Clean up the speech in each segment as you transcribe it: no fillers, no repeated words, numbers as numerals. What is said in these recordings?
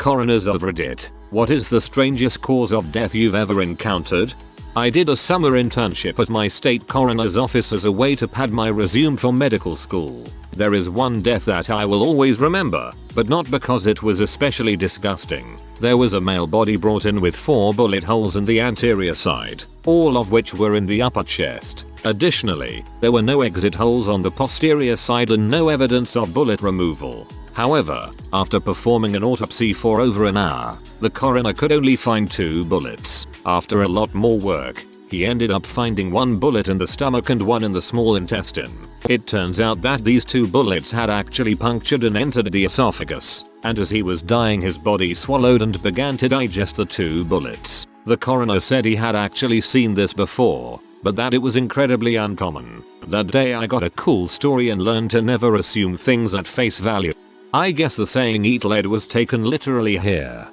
Coroners of Reddit, what is the strangest cause of death you've ever encountered? I did a summer internship at my state coroner's office as a way to pad my resume for medical school. There is one death that I will always remember, but not because it was especially disgusting. There was a male body brought in with 4 bullet holes in the anterior side, all of which were in the upper chest. Additionally, there were no exit holes on the posterior side and no evidence of bullet removal. However, after performing an autopsy for over an hour, the coroner could only find 2 bullets. After a lot more work, he ended up finding 1 bullet in the stomach and 1 in the small intestine. It turns out that these 2 bullets had actually punctured and entered the esophagus, and as he was dying his body swallowed and began to digest the 2 bullets. The coroner said he had actually seen this before, but that it was incredibly uncommon. That day I got a cool story and learned to never assume things at face value. I guess the saying "eat lead" was taken literally here.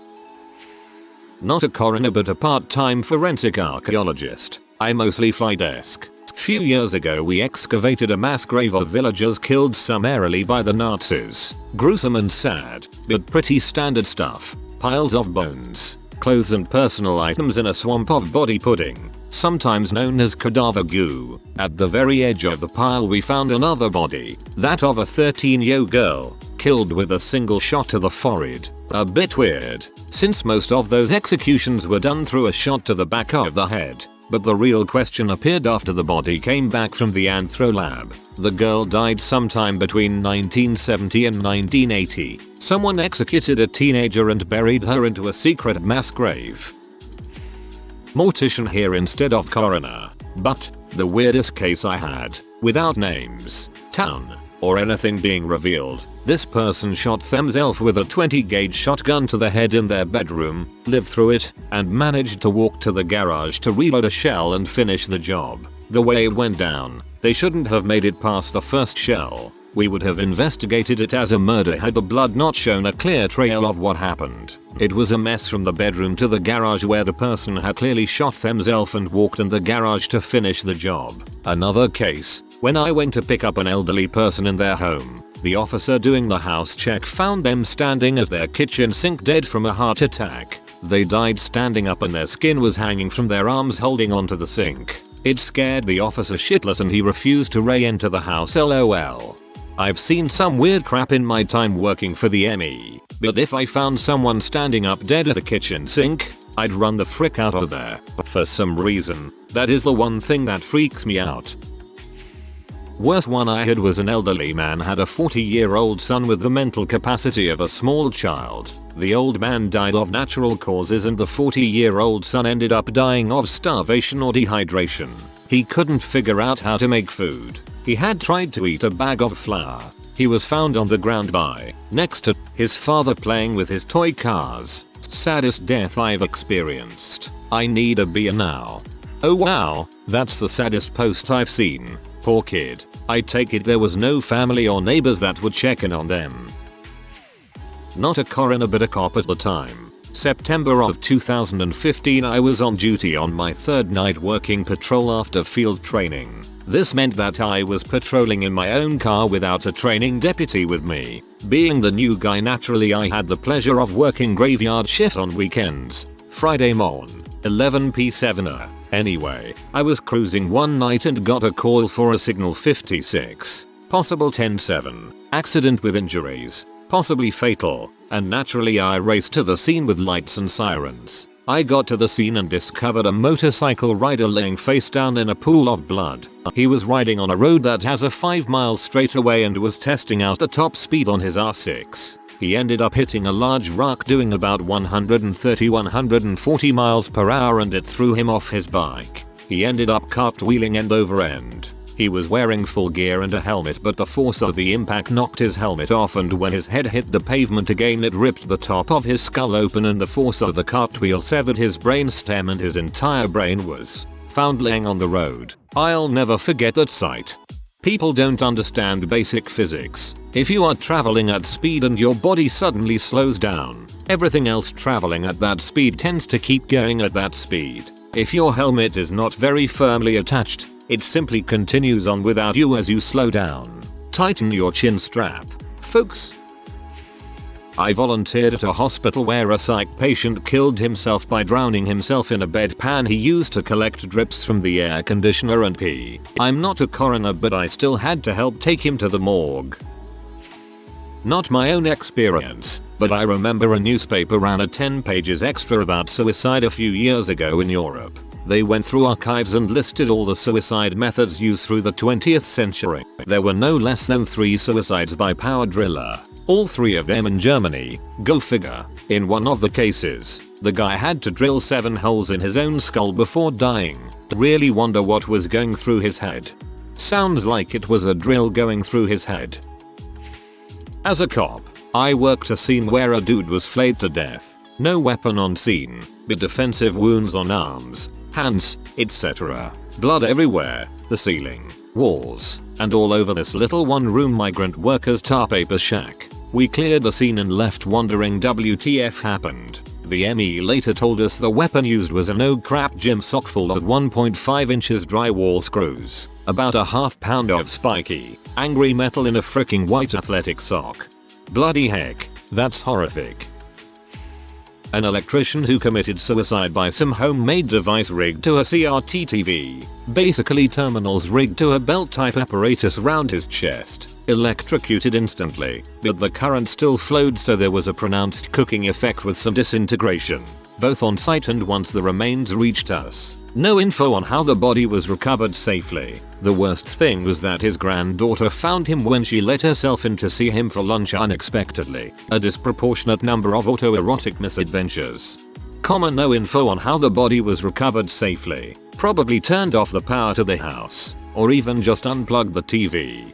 Not a coroner but a part-time forensic archaeologist. I mostly fly desk. Few years ago we excavated a mass grave of villagers killed summarily by the Nazis. Gruesome and sad, but pretty standard stuff. Piles of bones, clothes and personal items in a swamp of body pudding, sometimes known as cadaver goo. At the very edge of the pile we found another body, that of a 13-year-old girl, killed with a single shot to the forehead. A bit weird, since most of those executions were done through a shot to the back of the head. But the real question appeared after the body came back from the anthro lab. The girl died sometime between 1970 and 1980. Someone executed a teenager and buried her into a secret mass grave. Mortician here instead of coroner. But the weirdest case I had, without names, town, or anything being revealed. This person shot themselves with a 20 gauge shotgun to the head in their bedroom, lived through it, and managed to walk to the garage to reload a shell and finish the job. The way it went down, they shouldn't have made it past the first shell. We would have investigated it as a murder had the blood not shown a clear trail of what happened. It was a mess from the bedroom to the garage where the person had clearly shot themselves and walked in the garage to finish the job. Another case, when I went to pick up an elderly person in their home. The officer doing the house check found them standing at their kitchen sink dead from a heart attack. They died standing up and their skin was hanging from their arms holding onto the sink. It scared the officer shitless and he refused to re-enter the house lol. I've seen some weird crap in my time working for the ME, but if I found someone standing up dead at the kitchen sink, I'd run the frick out of there. For some reason, that is the one thing that freaks me out. Worst one I had was an elderly man had a 40-year-old son with the mental capacity of a small child. The old man died of natural causes and the 40-year-old son ended up dying of starvation or dehydration. He couldn't figure out how to make food. He had tried to eat a bag of flour. He was found on the ground next to his father playing with his toy cars. Saddest death I've experienced. I need a beer now. Oh wow, that's the saddest post I've seen. Poor kid. I take it there was no family or neighbors that would check in on them. Not a coroner but a cop at the time. September of 2015 I was on duty on my 3rd night working patrol after field training. This meant that I was patrolling in my own car without a training deputy with me. Being the new guy naturally I had the pleasure of working graveyard shift on weekends. Friday morn, 11 p7. Anyway, I was cruising one night and got a call for a signal 56. Possible 10-7. Accident with injuries. Possibly fatal. And naturally I raced to the scene with lights and sirens. I got to the scene and discovered a motorcycle rider laying face down in a pool of blood. He was riding on a road that has a 5-mile straightaway and was testing out the top speed on his R6. He ended up hitting a large rock doing about 130-140 miles per hour and it threw him off his bike. He ended up cartwheeling end over end. He was wearing full gear and a helmet but the force of the impact knocked his helmet off and when his head hit the pavement again it ripped the top of his skull open and the force of the cartwheel severed his brainstem and his entire brain was found laying on the road. I'll never forget that sight. People don't understand basic physics. If you are traveling at speed and your body suddenly slows down, everything else traveling at that speed tends to keep going at that speed. If your helmet is not very firmly attached, it simply continues on without you as you slow down. Tighten your chin strap, folks. I volunteered at a hospital where a psych patient killed himself by drowning himself in a bedpan he used to collect drips from the air conditioner and pee. I'm not a coroner, but I still had to help take him to the morgue. Not my own experience, but I remember a newspaper ran a 10 pages extra about suicide a few years ago in Europe. They went through archives and listed all the suicide methods used through the 20th century. There were no less than 3 suicides by power driller. All 3 of them in Germany. Go figure. In one of the cases, the guy had to drill 7 holes in his own skull before dying. Really wonder what was going through his head. Sounds like it was a drill going through his head. As a cop, I worked a scene where a dude was flayed to death. No weapon on scene, but defensive wounds on arms, hands, etc. Blood everywhere, the ceiling, walls, and all over this little one-room migrant workers' tar paper shack. We cleared the scene and left wondering WTF happened. The ME later told us the weapon used was an old crap gym sock full of 1.5 inches drywall screws, about a half pound of spiky, angry metal in a fricking white athletic sock. Bloody heck, that's horrific. An electrician who committed suicide by some homemade device rigged to a CRT TV, basically terminals rigged to a belt type apparatus round his chest, electrocuted instantly, but the current still flowed, so there was a pronounced cooking effect with some disintegration, both on site and once the remains reached us. No info on how the body was recovered safely. The worst thing was that his granddaughter found him when she let herself in to see him for lunch unexpectedly. A disproportionate number of autoerotic misadventures. No info on how the body was recovered safely. Probably turned off the power to the house, or even just unplugged the TV.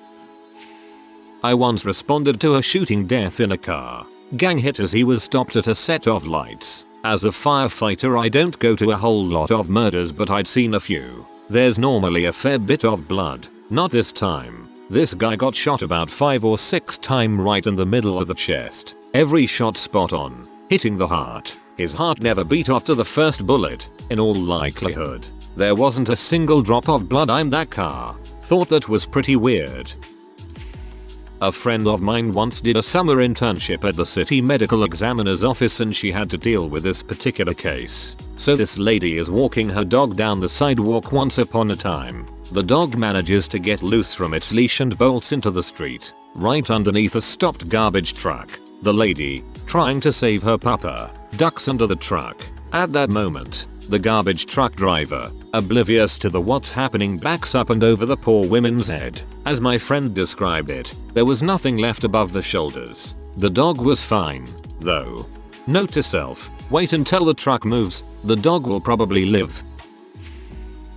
I once responded to a shooting death in a car. Gang hit as he was stopped at a set of lights. As a firefighter, I don't go to a whole lot of murders, but I'd seen a few. There's normally a fair bit of blood. Not this time. This guy got shot about 5 or 6 times right in the middle of the chest. Every shot spot on, hitting the heart. His heart never beat after the first bullet, in all likelihood. There wasn't a single drop of blood in that car. Thought that was pretty weird. A friend of mine once did a summer internship at the city medical examiner's office, and she had to deal with this particular case. So this lady is walking her dog down the sidewalk once upon a time. The dog manages to get loose from its leash and bolts into the street, right underneath a stopped garbage truck. The lady, trying to save her pupper, ducks under the truck. At that moment, the garbage truck driver, oblivious to the what's happening, backs up and over the poor woman's head. As my friend described it, there was nothing left above the shoulders. The dog was fine, though. Note to self, wait until the truck moves, the dog will probably live.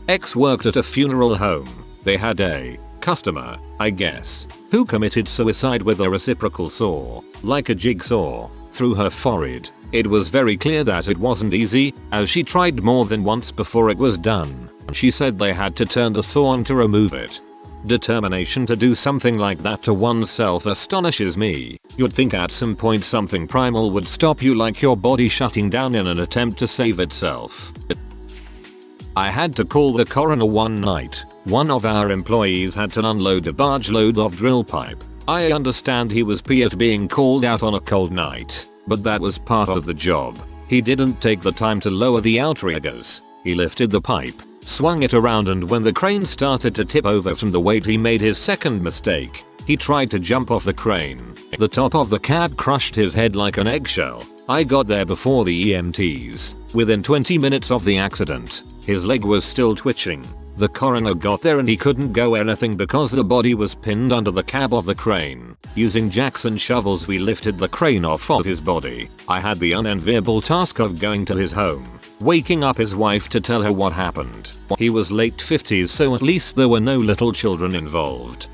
X worked at a funeral home. They had a customer, I guess, who committed suicide with a reciprocal saw, like a jigsaw, through her forehead. It was very clear that it wasn't easy, as she tried more than once before it was done. She said they had to turn the saw on to remove it. Determination to do something like that to oneself astonishes me. You'd think at some point something primal would stop you, like your body shutting down in an attempt to save itself. I had to call the coroner one night. One of our employees had to unload a barge load of drill pipe. I understand he was peeved being called out on a cold night, but that was part of the job. He didn't take the time to lower the outriggers. He lifted the pipe, swung it around, and when the crane started to tip over from the weight, he made his second mistake. He tried to jump off the crane. The top of the cab crushed his head like an eggshell. I got there before the EMTs. Within 20 minutes of the accident, his leg was still twitching. The coroner got there and he couldn't go anything because the body was pinned under the cab of the crane. Using jacks and shovels, we lifted the crane off of his body. I had the unenviable task of going to his home, waking up his wife to tell her what happened. He was late 50s, so at least there were no little children involved.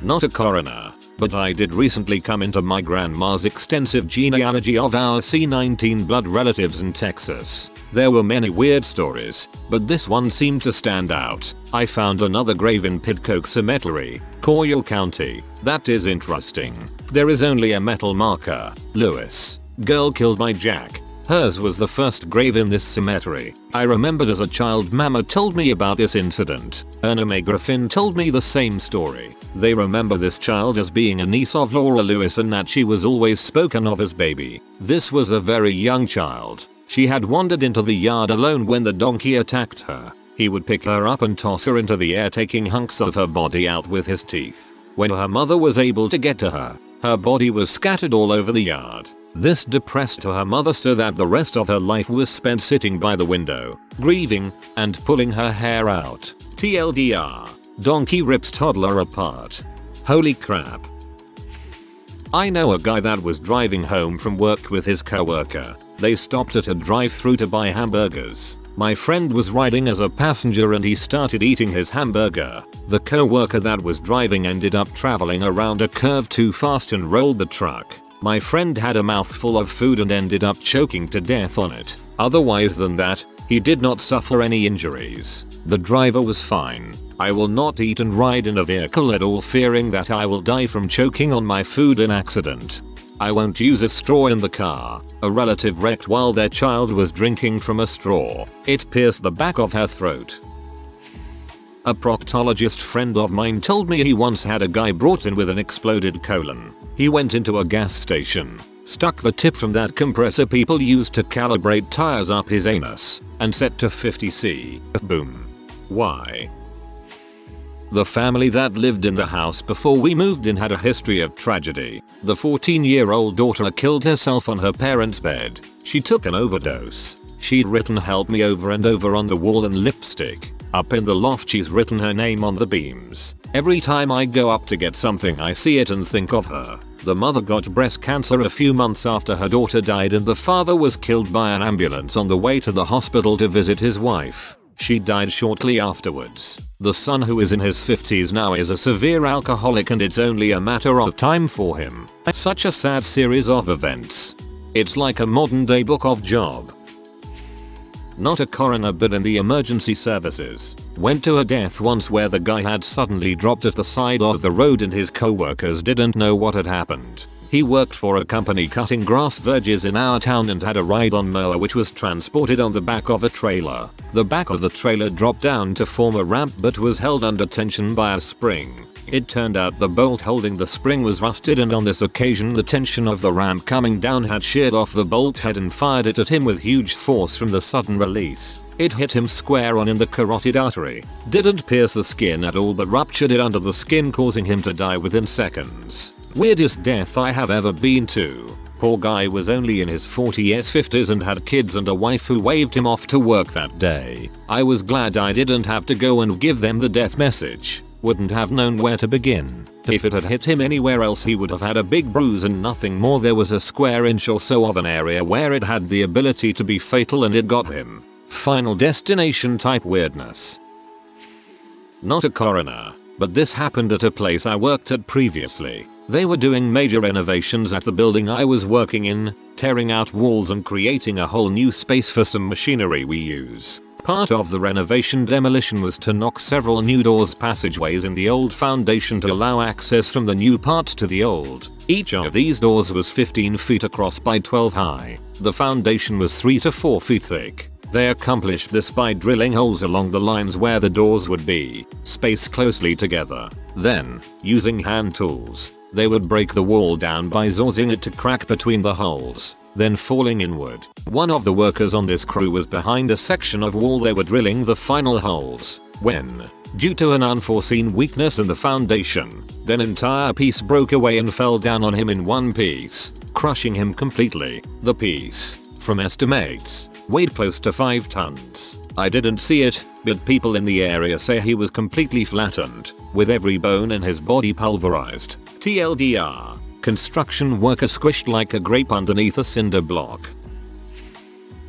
Not a coroner, but I did recently come into my grandma's extensive genealogy of our C19 blood relatives in Texas. There were many weird stories, but this one seemed to stand out. I found another grave in Pidcoke Cemetery, Coyle County. That is interesting. There is only a metal marker. Lewis. Girl killed by Jack. Hers was the first grave in this cemetery. I remembered as a child Mama told me about this incident. Erna Mae Griffin told me the same story. They remember this child as being a niece of Laura Lewis and that she was always spoken of as baby. This was a very young child. She had wandered into the yard alone when the donkey attacked her. He would pick her up and toss her into the air, taking hunks of her body out with his teeth. When her mother was able to get to her, her body was scattered all over the yard. This depressed her mother so that the rest of her life was spent sitting by the window, grieving, and pulling her hair out. TLDR. Donkey rips toddler apart. Holy crap. I know a guy that was driving home from work with his coworker. They stopped at a drive-thru to buy hamburgers. My friend was riding as a passenger and he started eating his hamburger. The coworker that was driving ended up traveling around a curve too fast and rolled the truck. My friend had a mouthful of food and ended up choking to death on it. Otherwise than that, he did not suffer any injuries. The driver was fine. I will not eat and ride in a vehicle at all, fearing that I will die from choking on my food in accident. I won't use a straw in the car. A relative wrecked while their child was drinking from a straw. It pierced the back of her throat. A proctologist friend of mine told me he once had a guy brought in with an exploded colon. He went into a gas station, stuck the tip from that compressor people use to calibrate tires up his anus, and set to 50C. Boom. Why? The family that lived in the house before we moved in had a history of tragedy. The 14-year-old daughter killed herself on her parents' bed. She took an overdose. She'd written "help me" over and over on the wall in lipstick. Up in the loft she's written her name on the beams. Every time I go up to get something I see it and think of her. The mother got breast cancer a few months after her daughter died and the father was killed by an ambulance on the way to the hospital to visit his wife. She died shortly afterwards. The son, who is in his 50s now, is a severe alcoholic and it's only a matter of time for him. Such a sad series of events. It's like a modern day Book of Job. Not a coroner but in the emergency services. Went to a death once where the guy had suddenly dropped at the side of the road and his co-workers didn't know what had happened. He worked for a company cutting grass verges in our town and had a ride-on mower which was transported on the back of a trailer. The back of the trailer dropped down to form a ramp but was held under tension by a spring. It turned out the bolt holding the spring was rusted and on this occasion the tension of the ramp coming down had sheared off the bolt head and fired it at him with huge force from the sudden release. It hit him square on in the carotid artery. Didn't pierce the skin at all but ruptured it under the skin, causing him to die within seconds. Weirdest death I have ever been to. Poor guy was only in his 50s and had kids and a wife who waved him off to work that day. I was glad I didn't have to go and give them the death message. Wouldn't have known where to begin. If it had hit him anywhere else he would have had a big bruise and nothing more. There was a square inch or so of an area where it had the ability to be fatal and it got him. Final Destination type weirdness. Not a coroner, but this happened at a place I worked at previously. They were doing major renovations at the building I was working in, tearing out walls and creating a whole new space for some machinery we use. Part of the renovation demolition was to knock several new doors passageways in the old foundation to allow access from the new parts to the old. Each of these doors was 15 feet across by 12 high. The foundation was 3 to 4 feet thick. They accomplished this by drilling holes along the lines where the doors would be, spaced closely together. Then, using hand tools, they would break the wall down by sawzing it to crack between the holes, then falling inward. One of the workers on this crew was behind a section of wall they were drilling the final holes, when, due to an unforeseen weakness in the foundation, an entire piece broke away and fell down on him in one piece, crushing him completely. The piece, from estimates, weighed close to 5 tons. I didn't see it, but people in the area say he was completely flattened, with every bone in his body pulverized. TLDR. Construction worker squished like a grape underneath a cinder block.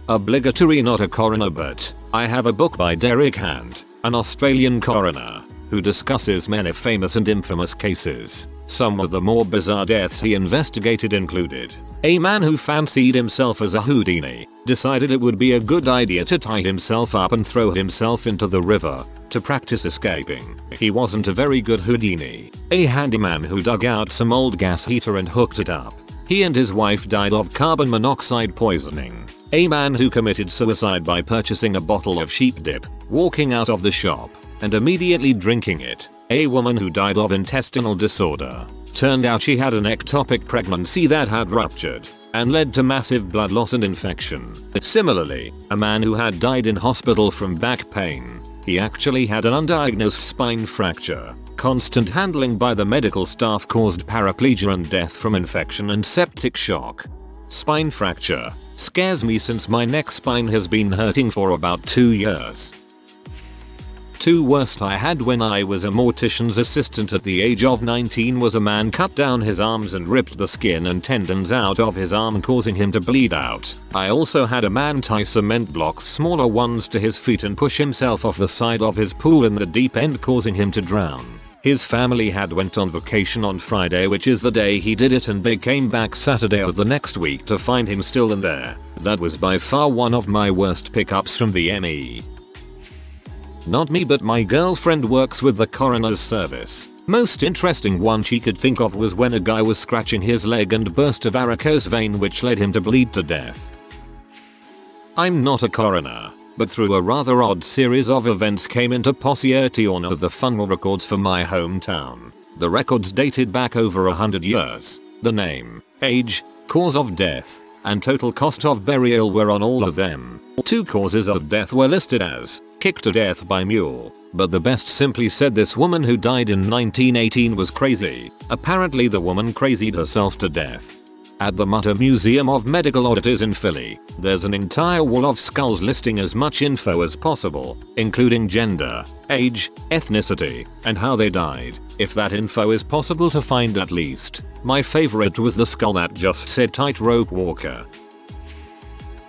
Obligatory not a coroner, but I have a book by Derek Hand, an Australian coroner, who discusses many famous and infamous cases. Some of the more bizarre deaths he investigated included a man who fancied himself as a Houdini, decided it would be a good idea to tie himself up and throw himself into the river to practice escaping. He wasn't a very good Houdini. A handyman who dug out some old gas heater and hooked it up. He and his wife died of carbon monoxide poisoning. A man who committed suicide by purchasing a bottle of sheep dip, walking out of the shop, and immediately drinking it. A woman who died of intestinal disorder. Turned out she had an ectopic pregnancy that had ruptured and led to massive blood loss and infection. Similarly, a man who had died in hospital from back pain. He actually had an undiagnosed spine fracture. Constant handling by the medical staff caused paraplegia and death from infection and septic shock. Spine fracture scares me since my neck spine has been hurting for about 2 years. 2 worst I had when I was a mortician's assistant at the age of 19 was a man cut down his arms and ripped the skin and tendons out of his arm, causing him to bleed out. I also had a man tie cement blocks, smaller ones, to his feet and push himself off the side of his pool in the deep end, causing him to drown. His family had went on vacation on Friday, which is the day he did it, and they came back Saturday of the next week to find him still in there. That was by far one of my worst pickups from the ME. Not me, but my girlfriend works with the coroner's service. Most interesting one she could think of was when a guy was scratching his leg and burst a varicose vein, which led him to bleed to death. I'm not a coroner, but through a rather odd series of events came into possession of the funeral records for my hometown. The records dated back over 100 years. The name, age, cause of death, and total cost of burial were on all of them. 2 causes of death were listed as kicked to death by mule, but the best simply said this woman who died in 1918 was crazy. Apparently the woman crazied herself to death. At the Mutter Museum of Medical Oddities in Philly, there's an entire wall of skulls listing as much info as possible, including gender, age, ethnicity, and how they died, if that info is possible to find at least. My favorite was the skull that just said tightrope walker.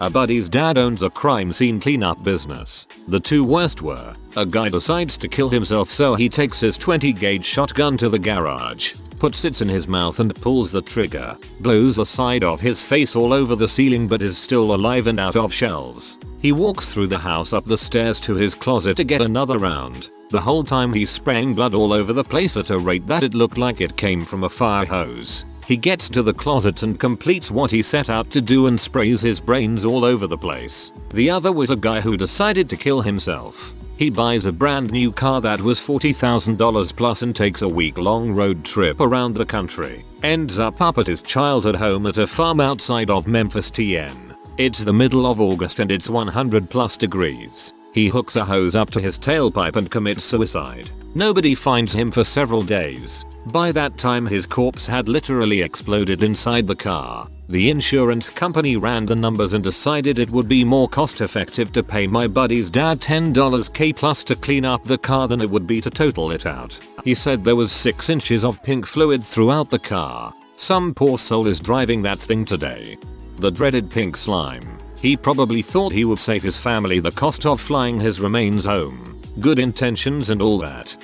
A buddy's dad owns a crime scene cleanup business. The 2 worst were, a guy decides to kill himself, so he takes his 20-gauge shotgun to the garage, puts it in his mouth and pulls the trigger, blows the side of his face all over the ceiling but is still alive and out of shells. He walks through the house up the stairs to his closet to get another round. The whole time he's spraying blood all over the place at a rate that it looked like it came from a fire hose. He gets to the closet and completes what he set out to do and sprays his brains all over the place. The other was a guy who decided to kill himself. He buys a brand new car that was $40,000 plus and takes a week-long road trip around the country. Ends up at his childhood home at a farm outside of Memphis, TN. It's the middle of August and it's 100+ degrees. He hooks a hose up to his tailpipe and commits suicide. Nobody finds him for several days. By that time his corpse had literally exploded inside the car. The insurance company ran the numbers and decided it would be more cost effective to pay my buddy's dad $10K plus to clean up the car than it would be to total it out. He said there was 6 inches of pink fluid throughout the car. Some poor soul is driving that thing today. The dreaded pink slime. He probably thought he would save his family the cost of flying his remains home. Good intentions and all that.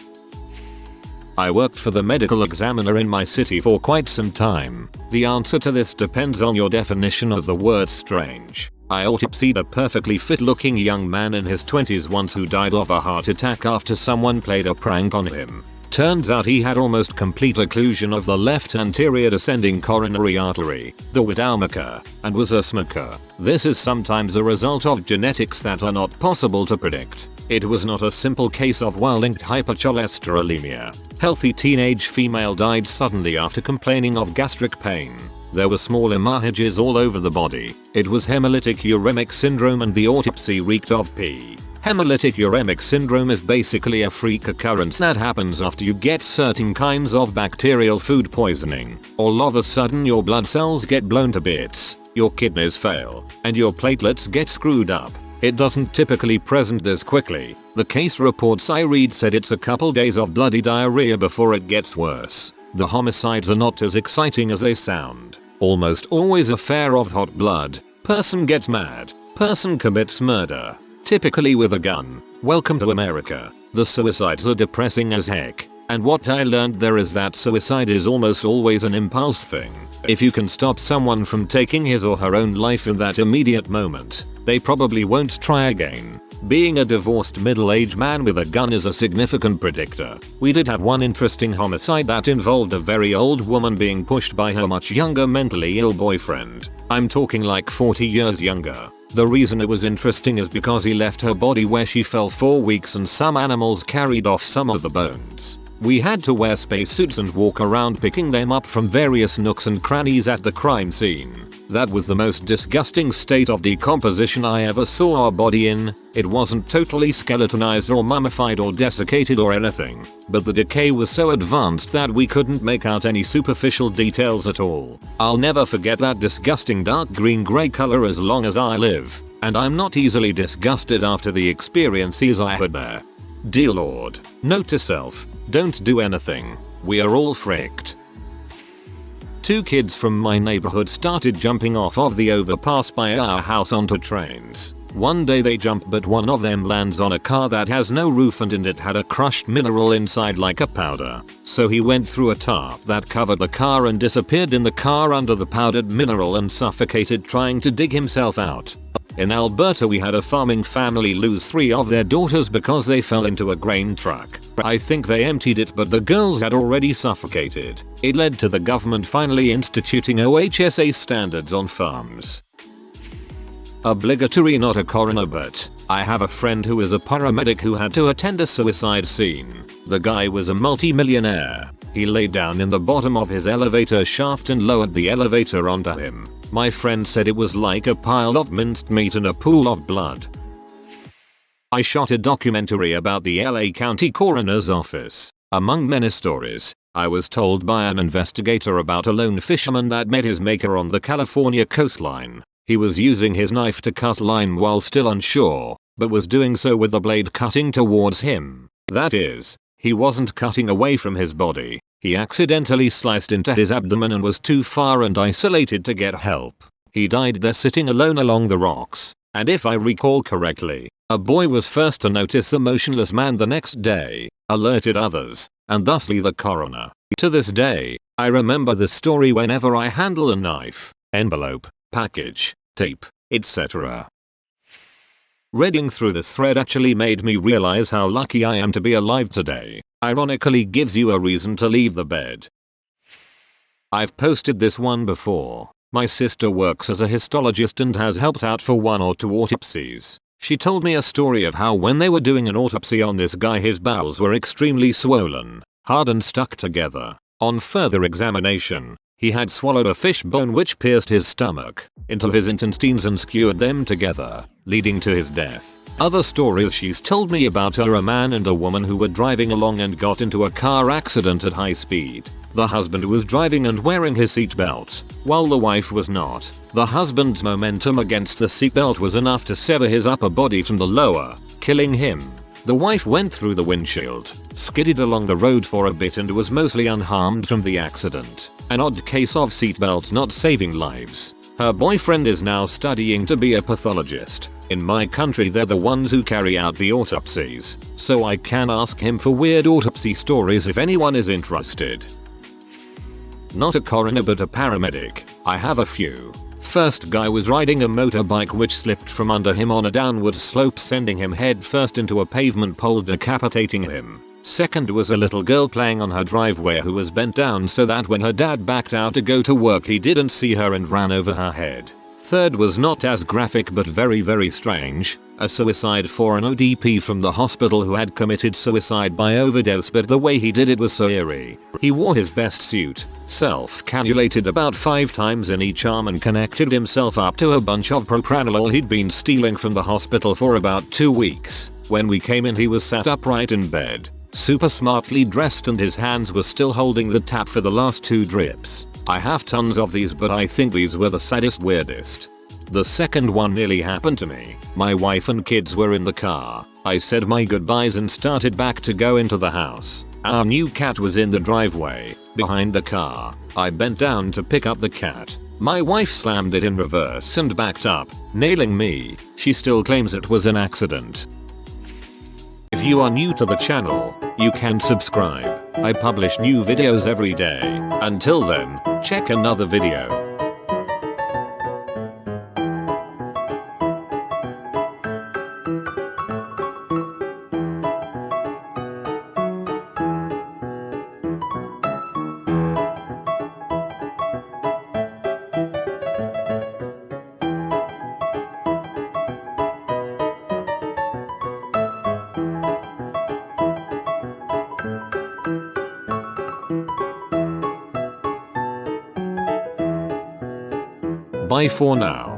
I worked for the medical examiner in my city for quite some time. The answer to this depends on your definition of the word strange. I autopsied a perfectly fit looking young man in his 20s once who died of a heart attack after someone played a prank on him. Turns out he had almost complete occlusion of the left anterior descending coronary artery, the Widowmaker, and was a smoker. This is sometimes a result of genetics that are not possible to predict. It was not a simple case of well-linked hypercholesterolemia. Healthy teenage female died suddenly after complaining of gastric pain. There were small hemorrhages all over the body. It was hemolytic uremic syndrome and the autopsy reeked of pee. Hemolytic uremic syndrome is basically a freak occurrence that happens after you get certain kinds of bacterial food poisoning. All of a sudden your blood cells get blown to bits, your kidneys fail, and your platelets get screwed up. It doesn't typically present this quickly. The case reports I read said it's a couple days of bloody diarrhea before it gets worse. The homicides are not as exciting as they sound. Almost always affair of hot blood. Person gets mad. Person commits murder. Typically with a gun. Welcome to America. The suicides are depressing as heck. And what I learned there is that suicide is almost always an impulse thing. If you can stop someone from taking his or her own life in that immediate moment, they probably won't try again. Being a divorced middle-aged man with a gun is a significant predictor. We did have one interesting homicide that involved a very old woman being pushed by her much younger mentally ill boyfriend. I'm talking like 40 years younger. The reason it was interesting is because he left her body where she fell for weeks and some animals carried off some of the bones. We had to wear spacesuits and walk around picking them up from various nooks and crannies at the crime scene. That was the most disgusting state of decomposition I ever saw our body in. It wasn't totally skeletonized or mummified or desiccated or anything, but the decay was so advanced that we couldn't make out any superficial details at all. I'll never forget that disgusting dark green-gray color as long as I live, and I'm not easily disgusted after the experiences I had there. Dear Lord, note to self, don't do anything. We are all fricked. 2 kids from my neighborhood started jumping off of the overpass by our house onto trains. One day they jump but one of them lands on a car that has no roof and in it had a crushed mineral inside like a powder. So he went through a tarp that covered the car and disappeared in the car under the powdered mineral and suffocated trying to dig himself out. In Alberta we had a farming family lose 3 of their daughters because they fell into a grain truck. I think they emptied it but the girls had already suffocated. It led to the government finally instituting OHSA standards on farms. Obligatory, not a coroner, but I have a friend who is a paramedic who had to attend a suicide scene. The guy was a multi-millionaire. He lay down in the bottom of his elevator shaft and lowered the elevator onto him. My friend said it was like a pile of minced meat and a pool of blood. I shot a documentary about the LA County Coroner's Office. Among many stories, I was told by an investigator about a lone fisherman that met his maker on the California coastline. He was using his knife to cut line while still on shore, but was doing so with the blade cutting towards him. That is, he wasn't cutting away from his body. He accidentally sliced into his abdomen and was too far and isolated to get help. He died there sitting alone along the rocks, and if I recall correctly, a boy was first to notice the motionless man the next day, alerted others, and thusly the coroner. To this day, I remember this story whenever I handle a knife, envelope, package, tape, etc. Reading through this thread actually made me realize how lucky I am to be alive today. Ironically gives you a reason to leave the bed. I've posted this one before. My sister works as a histologist and has helped out for 1 or 2 autopsies. She told me a story of how when they were doing an autopsy on this guy his bowels were extremely swollen, hard and stuck together. On further examination, he had swallowed a fish bone which pierced his stomach into his intestines and skewered them together, leading to his death. Other stories she's told me about are a man and a woman who were driving along and got into a car accident at high speed. The husband was driving and wearing his seatbelt, while the wife was not. The husband's momentum against the seatbelt was enough to sever his upper body from the lower, killing him. The wife went through the windshield, skidded along the road for a bit and was mostly unharmed from the accident. An odd case of seatbelts not saving lives. Her boyfriend is now studying to be a pathologist. In my country they're the ones who carry out the autopsies, so I can ask him for weird autopsy stories if anyone is interested. Not a coroner but a paramedic. I have a few. First guy was riding a motorbike which slipped from under him on a downward slope sending him head first into a pavement pole decapitating him. Second was a little girl playing on her driveway who was bent down so that when her dad backed out to go to work he didn't see her and ran over her head. Third was not as graphic but very strange. A suicide for an ODP from the hospital who had committed suicide by overdose, but the way he did it was so eerie. He wore his best suit, self-cannulated about 5 times in each arm and connected himself up to a bunch of propranolol he'd been stealing from the hospital for about 2 weeks. When we came in he was sat upright in bed, super smartly dressed and his hands were still holding the tap for the last 2 drips. I have tons of these but I think these were the saddest weirdest. The second one nearly happened to me. My wife and kids were in the car. I said my goodbyes and started back to go into the house. Our new cat was in the driveway, behind the car. I bent down to pick up the cat. My wife slammed it in reverse and backed up, nailing me. She still claims it was an accident. If you are new to the channel, you can subscribe. I publish new videos every day. Until then, check another video. Bye for now.